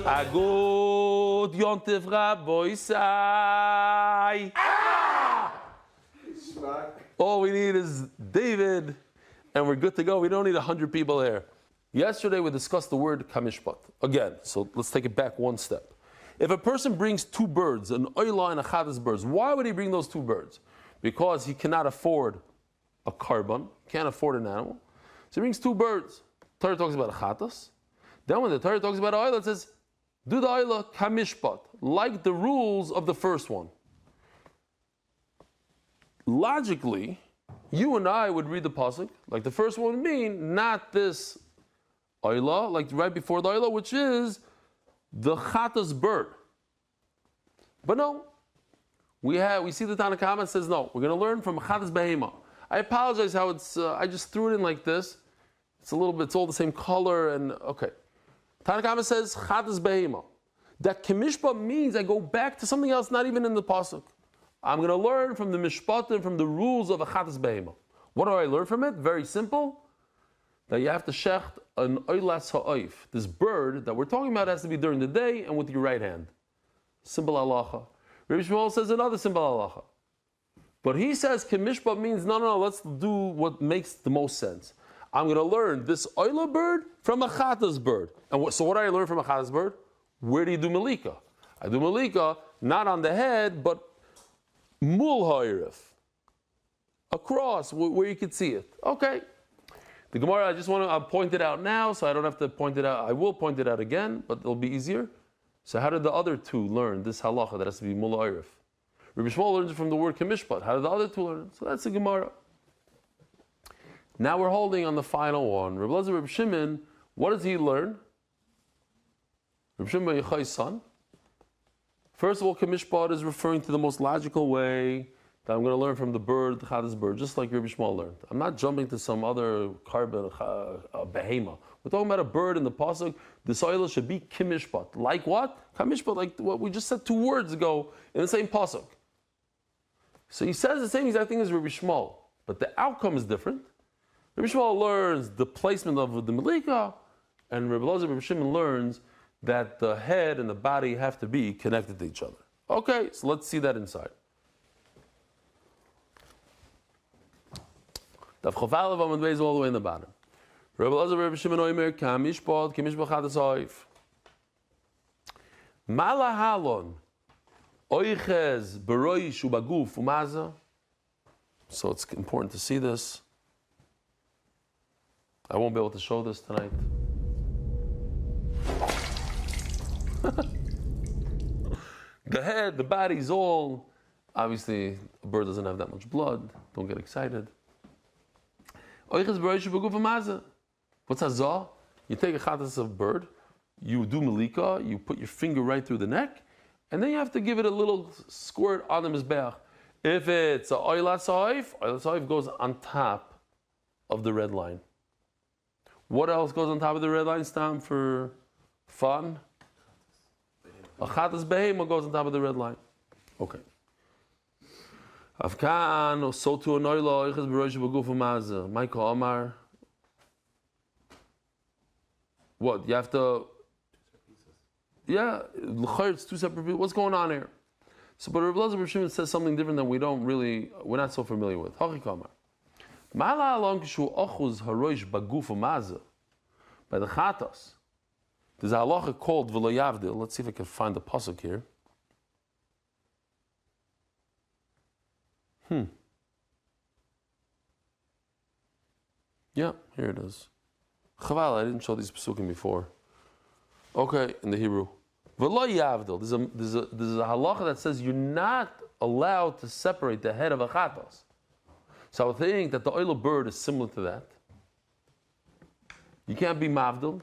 A good Yom Tov, Rabbi Sai. All we need is David, and we're good to go. We don't need 100 people here. Yesterday we discussed the word kamishpat. Again, so let's take it back one step. If a person brings two birds, an oyla and a chadas birds, why would he bring those two birds? Because he cannot afford a carbon, can't afford an animal. So he brings two birds. Torah talks about a chatas. Then when the Torah talks about oyla, it says, do the oyla kamishpat, like the rules of the first one. Logically, you and I would read the pasuk like the first one would mean, not this oyla, like right before the oyla, which is the chatas bird. But no, we see the Tanna Kama says no. We're going to learn from chatas behema. I apologize how it's. I just threw it in like this. It's a little bit. It's all the same color and okay. Tanna Kama says chatas behema. That kemishpa means I go back to something else, not even in the pasuk. I'm going to learn from the mishpatim, from the rules of a chatas behema. What do I learn from it? Very simple. That you have to shecht an oylas ha'oif. This bird that we're talking about has to be during the day and with your right hand. Simple halacha. Rabbi Shmuel says another simple halacha. But he says kemishpa means no, let's do what makes the most sense. I'm going to learn this oyla bird from a chatas bird. And so what do I learn from a chatas bird? Where do you do malika? I do malika not on the head, but mul ha'irif. Across, where you can see it. Okay. The Gemara, I just want to point it out now, so I don't have to point it out. I will point it out again, but it'll be easier. So how did the other two learn this halacha that has to be mul ha'irif? Rabbi Shmuel learns it from the word kemishpat. How did the other two learn it? So that's the Gemara. Now we're holding on the final one. Rabbi Elazar, Rabbi Shimon, what does he learn? Rabbi Shimon ben Yochai's son. First of all, kemishpat is referring to the most logical way that I'm going to learn from the bird, the chadas bird, just like Rabbi Shmuel learned. I'm not jumping to some other carbon, behema. We're talking about a bird in the pasuk. The soil should be kimishpat. Like what? Kamishpat, like what we just said 2 words ago in the same pasuk. So he says the same exact thing as Rabbi Shmuel, but the outcome is different. Rabbi Shmuel learns the placement of the malika, and Rabbi Elazar, Rabbi Shimon learns that the head and the body have to be connected to each other. Okay, so let's see that inside. Daf Chofal of Amud Beis all the way in the bottom. Rabbi Elazar, Rabbi Shimon Oimer, Kamishpad, Kamishpad Chadas Oif. Malahalon, Oiches, Beroish, Ubaguf, Umaza. So it's important to see this. I won't be able to show this tonight. The head, the body's all, obviously, a bird doesn't have that much blood. Don't get excited. What's hazah? You take a chatas of bird, you do malika, you put your finger right through the neck, and then you have to give it a little squirt on the mizbeach. If it's a oylat sa'if goes on top of the red line. What else goes on top of the red line? Stam for fun. A chatas behema goes on top of the red line. Okay. Afkan or so to an oyla ichas b'rosh b'guf u'mazah. Michael Omar. What you have to? Yeah, it's 2 separate pieces. What's going on here? So, but Rabbi Elazar Rabbi Shimon says something different that we're not so familiar with. Hachik Omar. Ma'ala along kishu ochuz harosh b'guf u'mazah. By the chatas, there's a halacha called v'lo yavdil. Let's see if I can find the pasuk here. Yeah, here it is. Chaval, I didn't show these pasukim before. Okay, in the Hebrew. V'lo yavdil. There's a halacha that says you're not allowed to separate the head of a chatas. So I would think that the oil bird is similar to that. You can't be mavdil.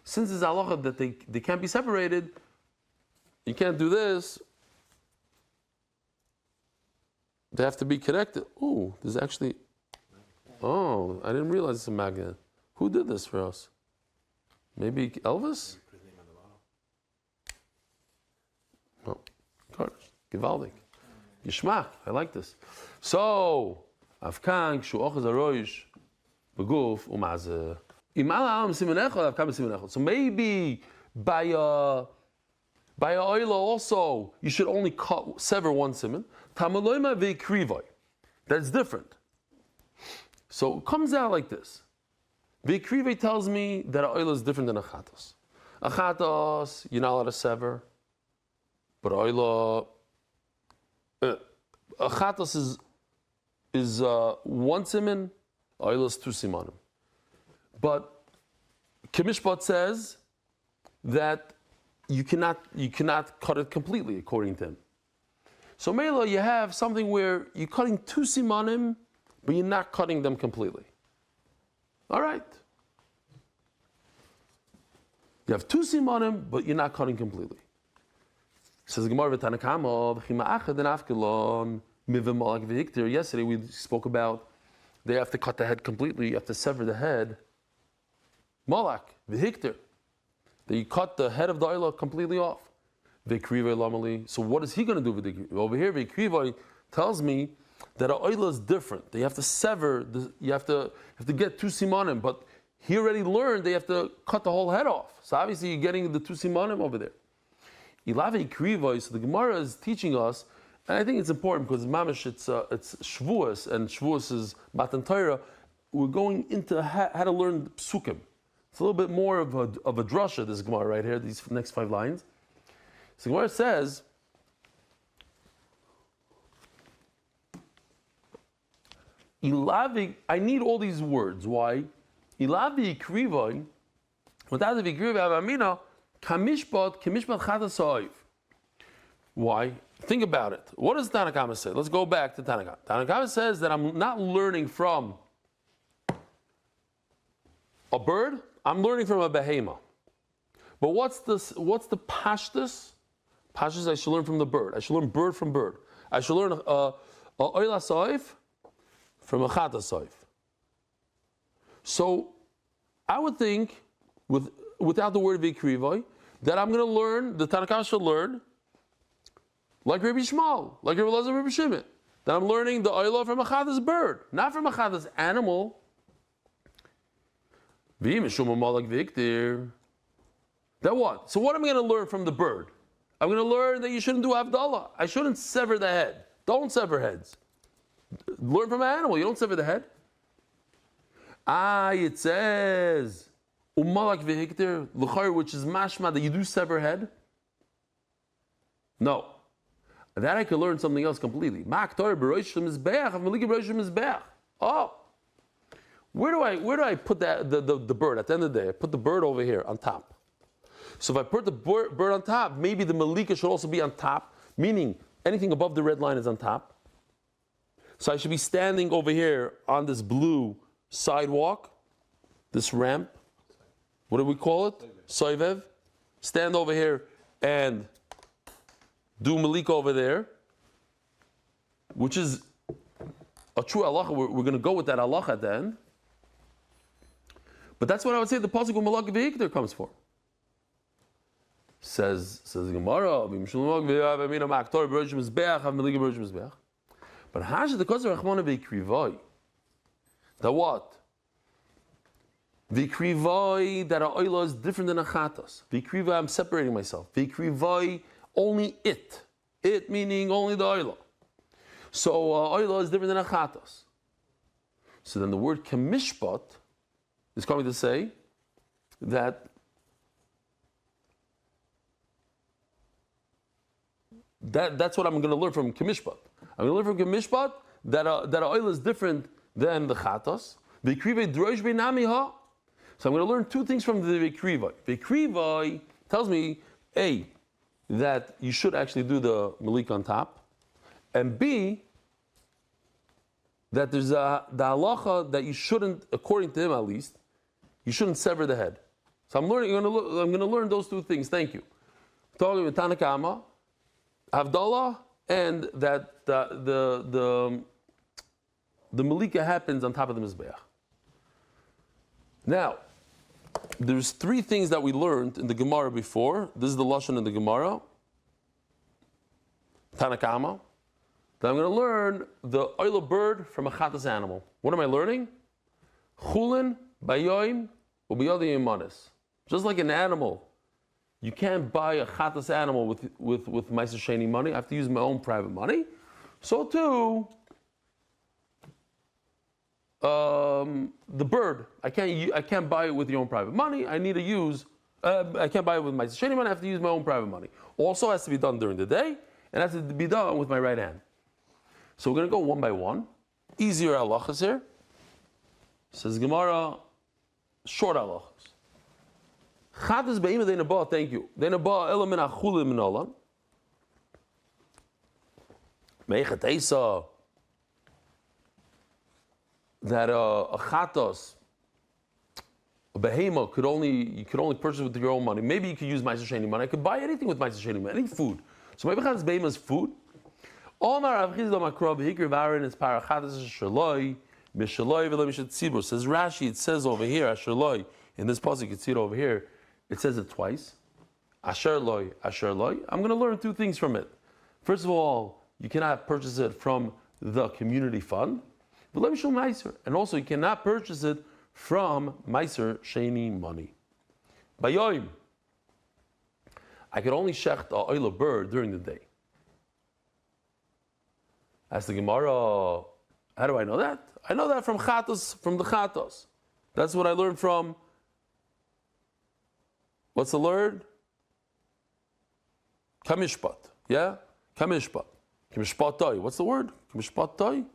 Since it's halacha that they can't be separated, you can't do this. They have to be connected. Oh, there's actually. Oh, I didn't realize it's a magnet. Who did this for us? Maybe Elvis? No. Gewaldig. Yishmak, I like this. So, Afkan, Kshu Ochaz Aroish, Beguf, Umazeh. So maybe by a oila also, you should only sever one siman. Tamaloima ve'krivoi. That's different. So it comes out like this. Ve'krivoi tells me that a oila is different than a chatos. A chatos, you're not allowed to sever. But a oila, a chatos is one siman, oila is two simanim. But Kemishpat says that you cannot cut it completely, according to him. So Mela, you have something where you're cutting two simanim, but you're not cutting them completely. All right. You have two simanim, but you're not cutting completely. Says Gemara v'Tanakama v'chima achad and afkelon mivemalak v'hiktir. Yesterday we spoke about they have to cut the head completely. You have to sever the head. Malak, v'hiktir. That you cut the head of the oila completely off. V'krivay lamali. So what is he going to do with the over here? V'krivay tells me that a oila is different. They have to sever. You have to get two simanim. But he already learned they have to cut the whole head off. So obviously you're getting the two simanim over there. Ilave krivay. So the Gemara is teaching us, and I think it's important because mamish it's shvuas, and shvuas is matan Torah. We're going into how to learn psukim. It's a little bit more of a drasha, this Gemara right here, these next 5 lines. So Gemara says, Ilavi, I need all these words. Why? Ilavi krivai, without the krivai avamina, kamishpat chadasoiv. Why? Think about it. What does Tanakama say? Let's go back to Tanakama. Tanakama says that I'm not learning from a bird, I'm learning from a behema. But what's the pashtus? Pashtus I should learn from the bird. I should learn bird from bird. I should learn a oila soif from a chata soif. So I would think, without the word vikrivoi, that I'm going to learn, the Tanakh should learn, like Rabbi Shmuel, like Rabbi Elazar, Rabbi Shimon, that I'm learning the oila from a chata's bird, not from a chata's animal. That what? So what am I going to learn from the bird? I'm going to learn that you shouldn't do Havdalah. I shouldn't sever the head. Don't sever heads. Learn from an animal. You don't sever the head. It says, Umalak v'hiktir, l'chayr, which is mashma, that you do sever head. No. That I could learn something else completely. Oh. Where do I put the bird? At the end of the day, I put the bird over here on top. So if I put the bird on top, maybe the malika should also be on top, meaning anything above the red line is on top. So I should be standing over here on this blue sidewalk, this ramp. What do we call it? Soivev. Stand over here and do malika over there, which is a true halacha. We're going to go with that halacha at the end. But that's what I would say the pasuk of Malak v'hiktir comes for. Says the Gemara, but Hashem the cause of Rachmana v'krivai. That what? V'krivai, that a oila is different than a chatos. V'krivai, I'm separating myself. V'krivai, only it. It meaning only the oila. So oila is different than a chatos. So then the word kamishpat is coming to say that that's what I'm going to learn from Kamishpat. I'm going to learn from Kamishpat that a oil is different than the chatos. So I'm going to learn 2 things from the Vikrivai. Vikrivai tells me, A, that you should actually do the malik on top, and B, that there's the halacha that you shouldn't, according to him at least, you shouldn't sever the head. So I'm going to learn those 2 things. Thank you. Talking with Tanakama, Havdalah, and that the malika happens on top of the mizbeach. Now, there's 3 things that we learned in the Gemara before. This is the lashon in the Gemara. Tanakama. that I'm going to learn the oila bird from a chatas animal. What am I learning? Chullin, bayoim, ubiyodi imanis. Just like an animal, you can't buy a chatas animal with Meiser Sheni money. I have to use my own private money. So too, the bird, I can't buy it with your own private money. I need to use. I can't buy it with Meiser Sheni money. I have to use my own private money. Also has to be done during the day, and has to be done with my right hand. So we're going to go one by one. Easier halachas here. Says Gemara, short halachas. Chatas be'ima de'naba, thank you. De'naba ela min achulim min olam. Meichet eisa, that a chatas, a behema, you could only purchase with your own money. Maybe you could use Meiser Sheni money. I could buy anything with Meiser Sheni money, any food. So maybe chatas be'ima is food. Omar Rav Chizda Makra b'hikr v'arin is parachatas shaloi mishaloi v'lo mishat tzibur. Says Rashi, it says over here ashaloi. In this pasuk, you can see it over here. It says it twice. Asher loy, asher loy. I'm going to learn two things from it. First of all, you cannot purchase it from the community fund. V'lo mishal meiser, and also you cannot purchase it from Meiser Sheni money. Bayoim, I can only shecht a oila bird during the day. Ask the Gemara, how do I know that? I know that from chatos, from the chatos. That's what I learned from. What's the word? Kamishpat. Yeah? Kamishpat. Kamishpatai. What's the word? Kamishpatai?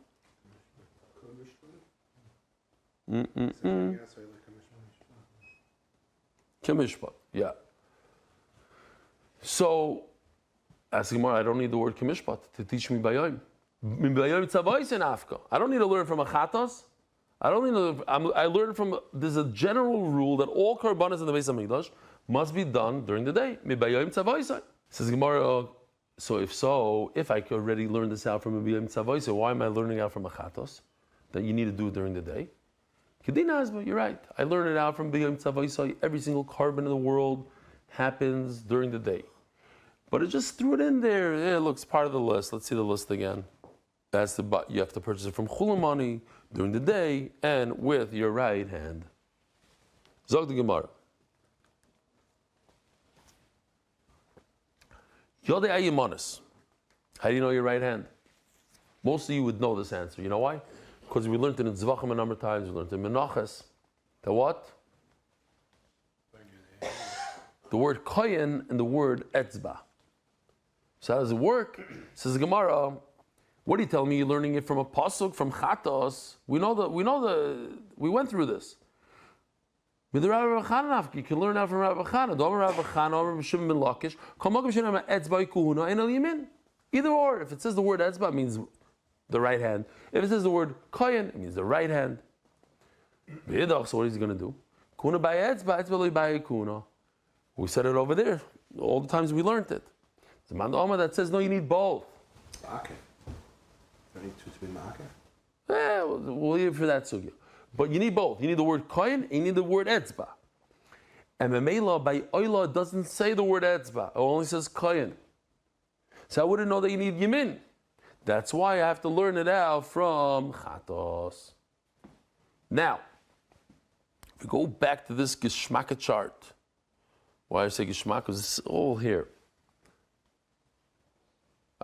Kamishpat. Yeah. So, ask the Gemara, I don't need the word kamishpat to teach me bayayim. I don't need to learn from a chatas. I learned from, there's a general rule that all karbanas in the Beis HaMikdash must be done during the day. Says Gemara, so if I could already learn this out from a Biyam Tzavoisa, why am I learning out from a chatos that you need to do it during the day? Kedinazba, you're right. I learned it out from Biyam Tzavoisa. Every single carbon in the world happens during the day. But it just threw it in there. Yeah, it looks part of the list. Let's see the list again. That's you have to purchase it from Chullin money during the day and with your right hand. Zog the Gemara. Yodei Ayimonis. How do you know your right hand? Most of you would know this answer. You know why? Because we learned it in Zvachim a number of times. We learned it in Menachas. The what? The word koyin and the word etzba. So how does it work? Says the Gemara. What are you telling me? You're learning it from a pasuk from chatos. We went through this. With the Rabbi Chana, you can learn out from Rabbi Chana. Rabbi Chana, Rabbi Shimon ben Lakish. Either or, if it says the word etzba, it means the right hand. If it says the word koyin, it means the right hand. So what is he going to do? Kuna by etzba, etzba by kuna. We said it over there. All the times we learned it. It's a mandama that says no, you need both. Okay. We'll leave it for that sugya. But you need both. You need the word koyin and you need the word etzba. And Memela by oila doesn't say the word etzba. It only says koyin. So I wouldn't know that you need yamin. That's why I have to learn it out from chatos. Now, if we go back to this Geshmaka chart, why I say Geshmaka, because it's all here.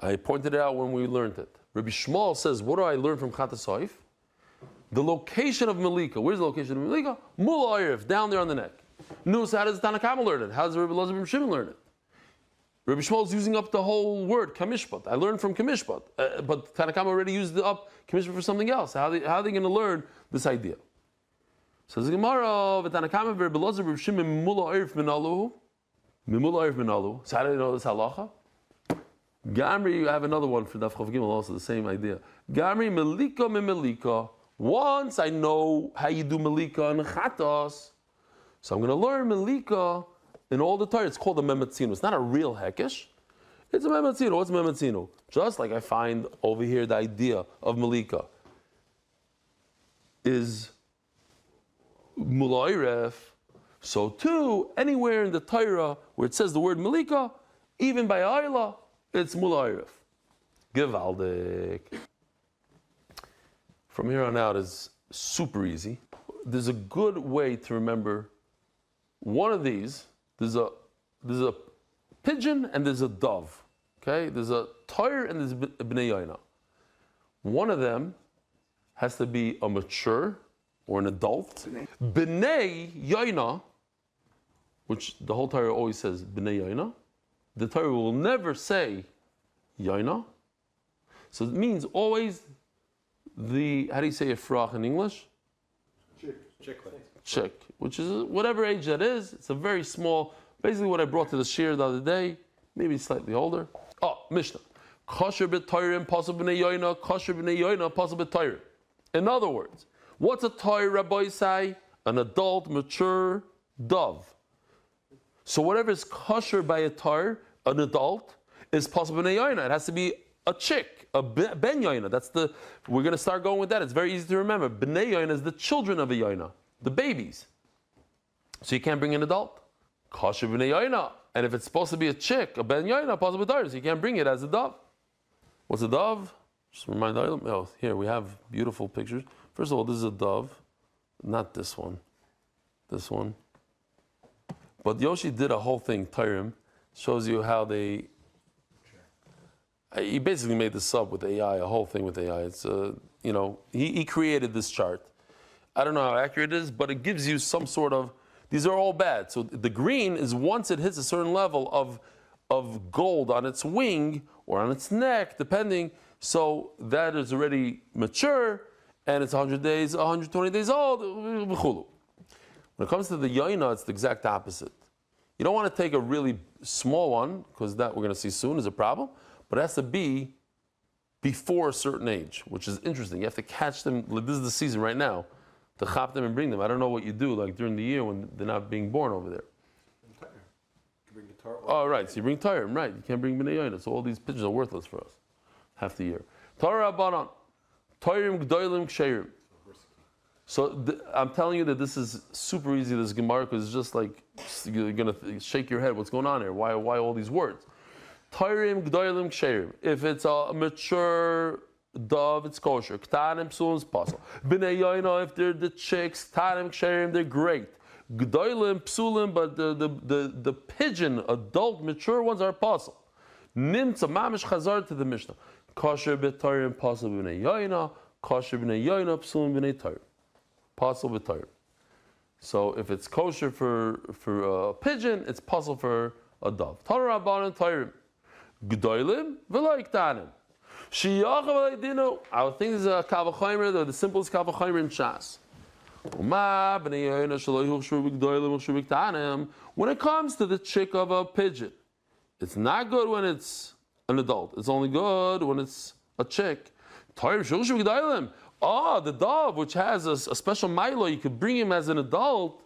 I pointed it out when we learned it. Rabbi Shmuel says, what do I learn from Chatas Soif? The location of Malika. Where's the location of Malika? Mula Oirif, down there on the neck. No, so how does Tanna Kama learn it? How does Rabbi Elazar ben Shimon learn it? Rabbi Shmuel is using up the whole word, Kamishpat. I learned from Kamishpat. But Tanna Kama already used up Kamishpat for something else. How are they going to learn this idea? Says the Gemara, Tanna Kama Rabbi Elazar ben Shimon Mula Oirif Minalu. Mimula Oirif Minalu. So how do they know this halacha? Gamri, I have another one for Daf Chav Gimel, also the same idea. Gamri Melika me Melika. Once I know how you do Melika and Chatos, so I'm going to learn Melika in all the Torah. It's called a Mematzino. It's not a real Hekesh. It's a Mematzino. What's Mematzino? Just like I find over here the idea of Melika is Mulairef. So too, anywhere in the Torah where it says the word Melika, even by Ayla, it's Mulairef. Gewaldig. From here on out is super easy. There's a good way to remember one of these. There's a pigeon and there's a dove. Okay? There's a Torah and there's a bnei yoina. One of them has to be a mature or an adult. Bnei yoina, which the whole Torah always says bnei yoina. The Torah will never say yoina. So it means always how do you say ifrach in English? Chick, which is whatever age that is. It's a very small, basically what I brought to the shir the other day, maybe slightly older. Oh, Mishnah. Kosher b'toyrim, possible b'nei yoina, kosher b'nei yoina, possible b'toyrim. In other words, what's a toy, Rabbi say? An adult, mature dove. So whatever is kosher by a toy, an adult, is possible b'nei yoina. It has to be a chick, a ben yoina. We're going to start going with that. It's very easy to remember. Bnei yoina is the children of a yoina, the babies. So you can't bring an adult. Kosher b'nei yoina. And if it's supposed to be a chick, a ben yoina, possible b'toyrim, so you can't bring it as a dove. What's a dove? Just remind the oh, here we have beautiful pictures. First of all, this is a dove, not this one. This one. But Yoshi did a whole thing, Tyrim, shows you how he basically made this up with AI, a whole thing with AI. It's, he created this chart. I don't know how accurate it is, but it gives you some sort of, these are all bad. So the green is once it hits a certain level of gold on its wing or on its neck, depending. So that is already mature, and it's 100 days, 120 days old. When it comes to the yaina, it's the exact opposite. You don't want to take a really small one, because that we're going to see soon is a problem, but it has to be before a certain age, which is interesting. You have to catch them. This is the season right now, to chop them and bring them. I don't know what you do like during the year when they're not being born over there. Oh, right. So you bring Tyrim, right. You can't bring Bnei Yoina. So all these pigeons are worthless for us half the year. Torah Abanon. Tyrim Gdoilim Ksherim. So I'm telling you that this is super easy, this Gemara, because it's just like, you're going to shake your head. What's going on here? Why all these words? Tyrim Gdoilim Ksherim. If it's a mature dove, it's kosher. Ktanim Psulim is possible. Bnei Yoina, if they're the chicks, Ktanim Ksherim, they're great. Gdoilim, psulim, but the pigeon, adult, mature ones are apostle. Nimtza mamish chazar to the Mishnah. Kosher b'toyrim, pasul b'nei yoina. Kosher b'nei yoina, psulim b'nei toyrim. Pasul b'toyrim. So if it's kosher for a pigeon, it's pasul for a dove. Torah rabbanon toyrim. Gdoilim v'lo iktanim. Shiyachav v'leidinu. I would think this is a kavachomer, the simplest kavachomer in Shas. When it comes to the chick of a pigeon, it's not good when it's an adult. It's only good when it's a chick. The dove, which has a special milo, you could bring him as an adult,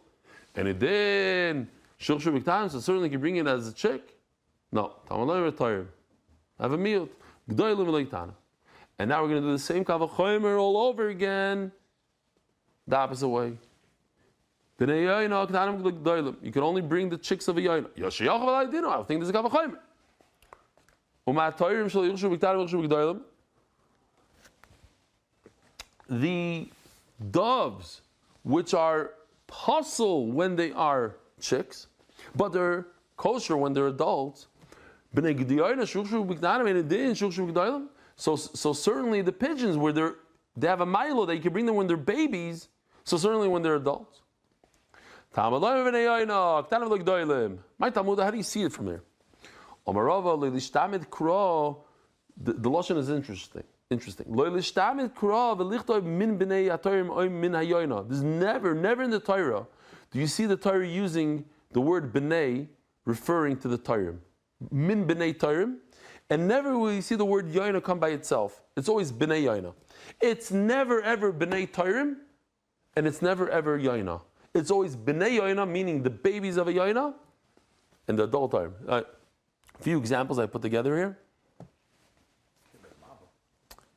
and it did. So certainly you can bring it as a chick. No. Have a meal. And now we're going to do the same kavachomer all over again. The opposite way. You can only bring the chicks of a yaina. I think this is kavachomer. The doves, which are pasul when they are chicks, but they're kosher when they're adults. So certainly the pigeons where they have a milo that you can bring them when they're babies. So certainly when they're adults. My Talmud, how do you see it from there? The lashon is interesting. There's never in the Torah do you see the Torah using the word b'nei referring to the Torah. Min b'nei Torah. And never will you see the word yoina come by itself. It's always b'nei yoina. It's never ever b'nei Torah, and it's never ever yoina. It's always b'nei yoina, meaning the babies of a yoina, and the adult Torah. A few examples I put together here.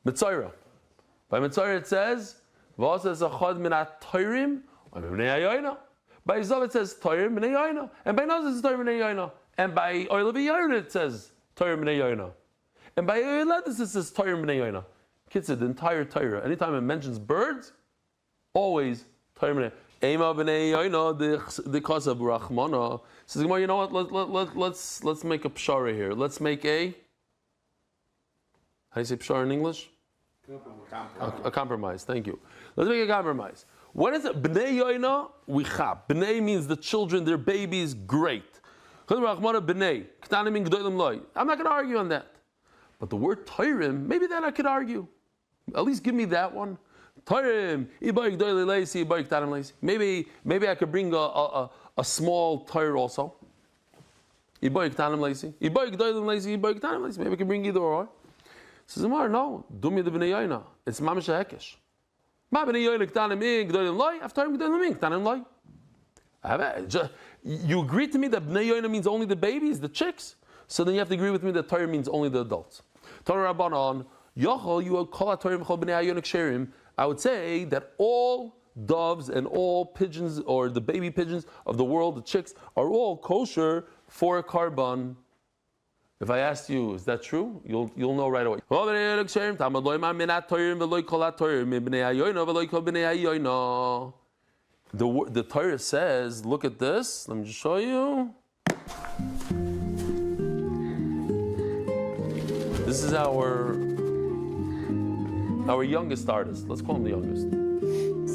Mitzayra. By Mitzayra it says, "V'asas achad min ha'torim b'nei yoina." By Zav it says Torim b'nei yoina, and by Naz it says Torim b'nei yoina, and by Oil of Yoina it says Torah b'nei yoina. And by Yoledis, this is Torah B'nei Yoina. Kids said the entire Torah. Anytime it mentions birds, always Torah B'nei Ema B'nei Yoina, the Kasa B'Rachmana. Says, you know what, let's make a pshara here. Let's make a, how do you say pshara in English? A compromise, thank you. Let's make a compromise. What is it? B'nei Yoina, we chab. B'nei means the children, their babies, great. I'm not going to argue on that. But the word Tairim, maybe that I could argue. At least give me that one. Tairim, maybe I could bring a small Tair also. Maybe I can bring either or. Says Amar, no. Dumi de b'nei Yoina. It's mamish hekesh. Ma b'nei Yoina k'tanim in g'dolim loy. After g'dolim in k'tanim loy. You agree to me that b'nei Yoina means only the babies, the chicks. So then you have to agree with me that Torah means only the adults. Torah Rabbanon, Yochel, you call out Torah b'chol b'nei Yonik sherim. I would say that all doves and all pigeons, or the baby pigeons of the world, the chicks, are all kosher for a korban. If I asked you, is that true? You'll know right away. The Torah says, look at this. Let me just show you. This is our youngest artist. Let's call him the youngest.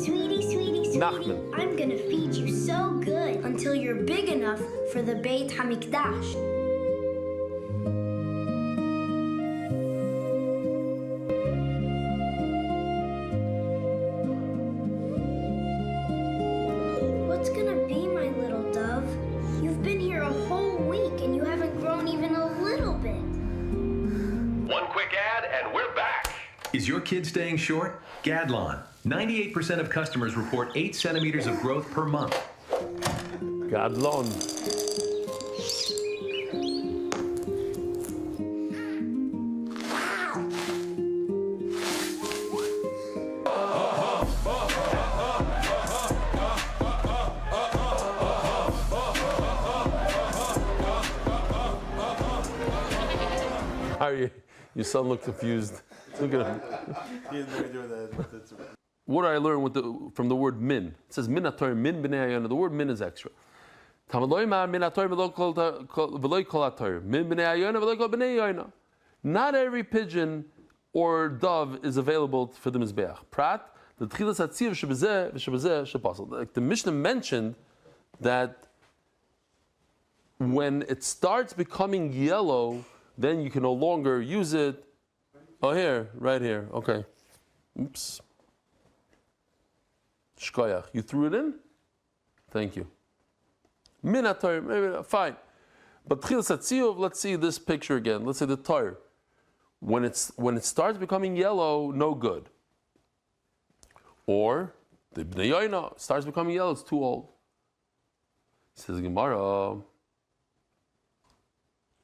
Sweetie, Nachman. I'm gonna feed you so good until you're big enough for the Beit HaMikdash. What's gonna be, my little dove? You've been here a whole week and you haven't grown even a little bit. One quick ad and we're back. Is your kid staying short? Gadlon. 98% of customers report 8 centimeters of growth per month. Gadlon. How are you? Your son looked confused. Look at him. What do I learn from the word min? It says min ator min b'nei Yoina. The word min is extra. Not every pigeon or dove is available for the mizbeach. Prat the tchilas hatziv shebezeh v'shebezeh shepasel. Like the Mishnah mentioned that when it starts becoming yellow, then you can no longer use it. Oh, here, right here. Okay. Oops. Shkoyach. You threw it in? Thank you. Minator, maybe fine. But Tchilas Hatziyuv, let's see this picture again. Let's say the Torah. When it starts becoming yellow, no good. Or the Bnei Yoina starts becoming yellow, it's too old. Says Gemara.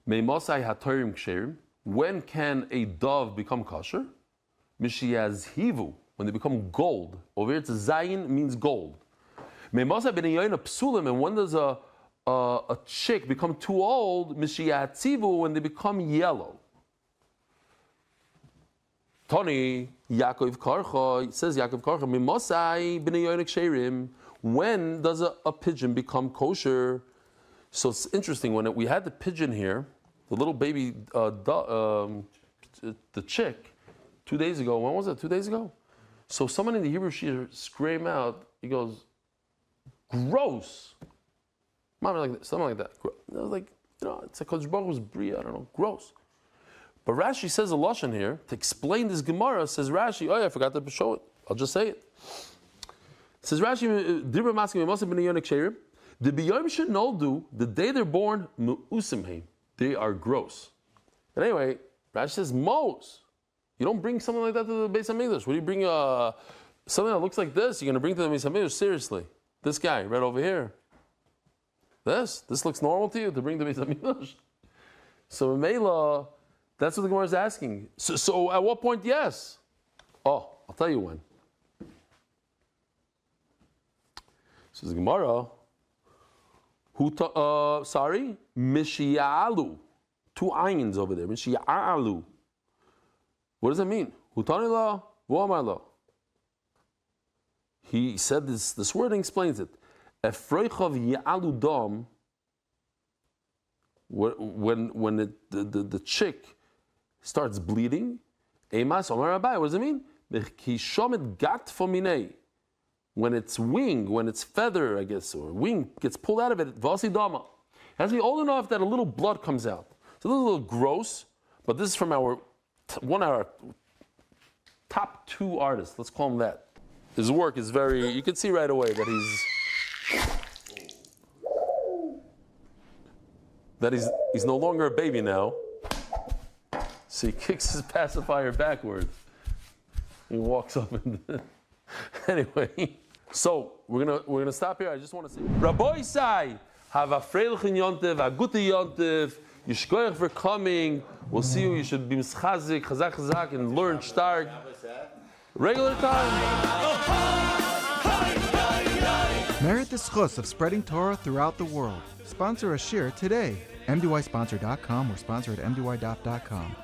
Meimosai hatorim ksherim. When can a dove become kosher? Mishiyazhivu, when they become gold. Over here it's zayin, means gold. Meimosai b'nei Yoina psulim, and when does a chick become too old? Mishiyatzivu, when they become yellow. Tony, Yaakov Karcha, says Yaakov Karcha, Meimosai b'nei Yoina ksherim. When does a pigeon become kosher? So it's interesting, when we had the pigeon here, the little baby, the chick, 2 days ago. When was it? 2 days ago? So someone in the Hebrew Shir screamed out, he goes, gross. Mama, like that, something like that. I was like, it's like Kodesh Baruch Hu's bria, I don't know, gross. But Rashi says a lashon here, to explain this Gemara, says Rashi, oh yeah, I forgot to show it. I'll just say it. Says Rashi, Dibra Maskim, Moshe ben Yonik Sherim, the biyom shenoldu, the day they're born, mu'usimheim, they are gross. And anyway, Rashi says, Mos, you don't bring something like that to the Beis HaMikdash. What do you bring something that looks like this? You're going to bring to the Beis HaMikdash? Seriously. This guy, right over here. This looks normal to you to bring to the Beis HaMikdash? So Mela, that's what the Gemara is asking. So at what point, yes? Oh, I'll tell you when. So the Gemara, Mishialu. 2 ayins over there. Mishialu. What does it mean? Hutanila, Vuamarla. He said this wording explains it. Efreichav Ya'alu Dam, when the chick starts bleeding, Emas Omar Abai, what does it mean? When its wing, when its feather, I guess, or wing gets pulled out of it, Vasi Dama. It has to be old enough that a little blood comes out. So this is a little gross, but this is from one of our top 2 artists. Let's call him that. His work is very, you can see right away that he's no longer a baby now. So he kicks his pacifier backwards. He walks up and anyway. So we're gonna stop here. I just want to say, Rabbi Sai, have a freilichen yontiv, a gute yontiv. Yishkoyach for coming. We'll see you. You should be mischazik, chazak, and learn stark. Regular time. Merit the schus of spreading Torah throughout the world. Sponsor a shir today. MDYsponsor.com or sponsor at MDY.com.